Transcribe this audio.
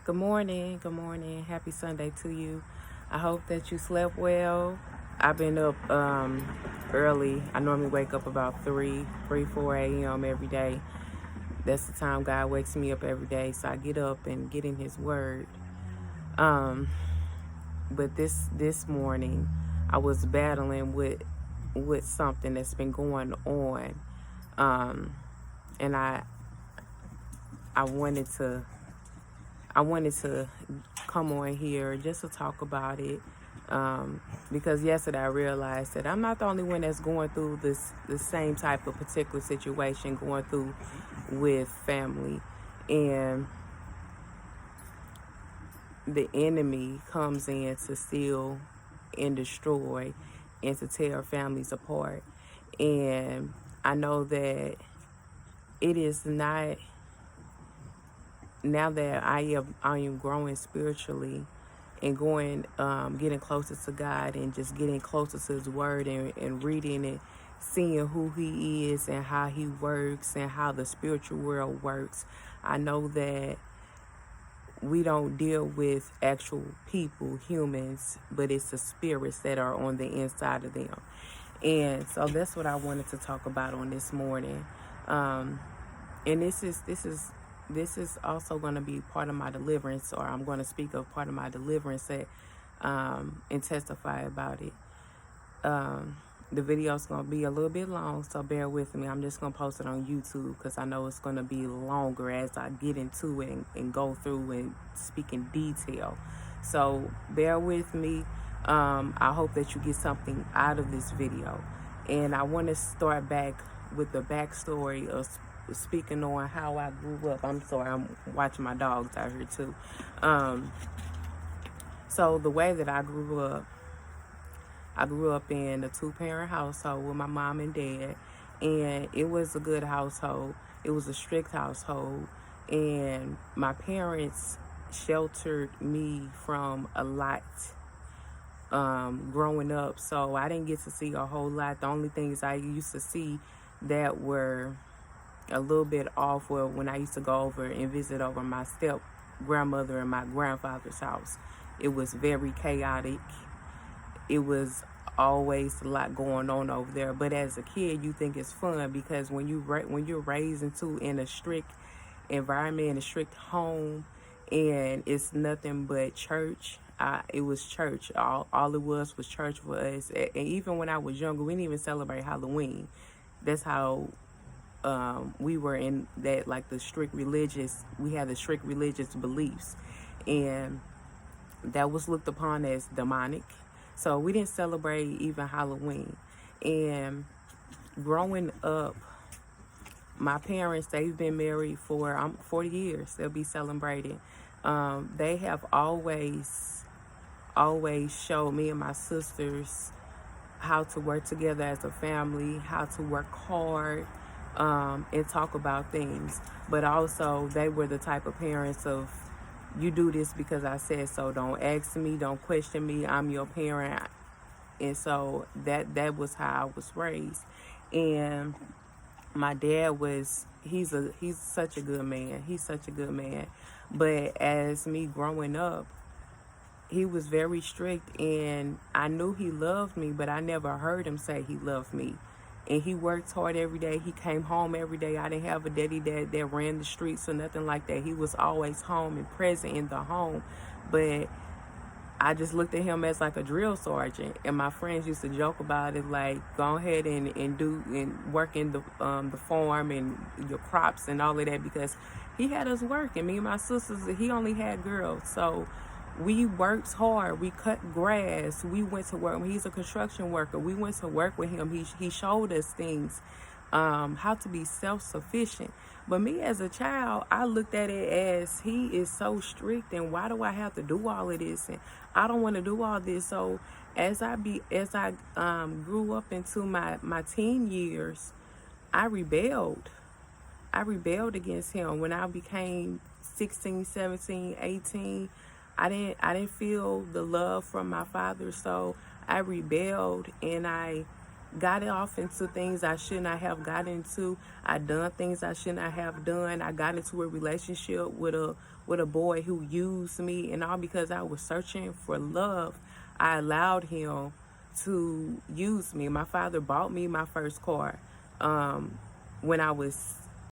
Good morning. Good morning. Happy Sunday to you. I hope that you slept well. I've been up early. I normally wake up about 4 a.m. every day. That's the time God wakes me up every day. So I get up and get in His Word. Um, but this morning, I was battling with something that's been going on, and I wanted to I wanted to come on here just to talk about it, because yesterday I realized that I'm not the only one that's going through the same type of particular situation going through with family, and the enemy comes in to steal and destroy and to tear families apart. And I know that it is not, now that I am growing spiritually and going, getting closer to God and just getting closer to His Word, and reading it, seeing who He is and how He works and how the spiritual world works. I know that we don't deal with actual people, humans, but it's the spirits that are on the inside of them. And so that's what I wanted to talk about on this morning. And this is also going to be part of my deliverance, or I'm going to speak of part of my deliverance and testify about it. The video is going to be a little bit long, so bear with me. I'm just going to post it on YouTube because I know it's going to be longer as I get into it and go through and speak in detail. So bear with me. I hope that you get something out of this video. And I want to start back with the backstory of speaking on how I grew up. I'm sorry, I'm watching my dogs out here too. So the way that I grew up in a two-parent household with my mom and dad, and it was a good household. It was a strict household, and my parents sheltered me from a lot growing up, so I didn't get to see a whole lot. The only things I used to see that were a little bit off were when I used to go over and visit over my step grandmother and my grandfather's house. It was very chaotic. It was always a lot going on over there. But as a kid, you think it's fun because when you're raised in a strict environment, in a strict home, and it's nothing but church. It was church. All it was church for us. And even when I was younger, we didn't even celebrate Halloween. That's how we were in that, like we had the strict religious beliefs, and that was looked upon as demonic. So we didn't celebrate even Halloween. And growing up, my parents, they've been married for 40 years. They'll be celebrating. They have always showed me and my sisters how to work together as a family, how to work hard, and talk about things. But also, they were the type of parents of, you do this because I said so. Don't ask me. Don't question me. I'm your parent. And so that was how I was raised. And my dad he's such a good man. He's such a good man. But as me growing up, he was very strict, and I knew he loved me, but I never heard him say he loved me. And he worked hard every day. He came home every day. I didn't have a daddy that ran the streets or nothing like that. He was always home and present in the home. But I just looked at him as like a drill sergeant. And my friends used to joke about it, like, go ahead and work in the farm and your crops and all of that, because he had us working. Me and my sisters, he only had girls. So we worked hard. We cut grass. We went to work. He's a construction worker. We went to work with him. He showed us things, how to be self-sufficient. But me as a child, I looked at it as, he is so strict, and why do I have to do all of this? And I don't want to do all this. So as I grew up into my teen years, I rebelled. I rebelled against him. When I became 16, 17, 18, I didn't feel the love from my father, so I rebelled, and I got off into things I should not have got into. I done things I should not have done. I got into a relationship with a boy who used me, and all because I was searching for love. I allowed him to use me. My father bought me my first car when I was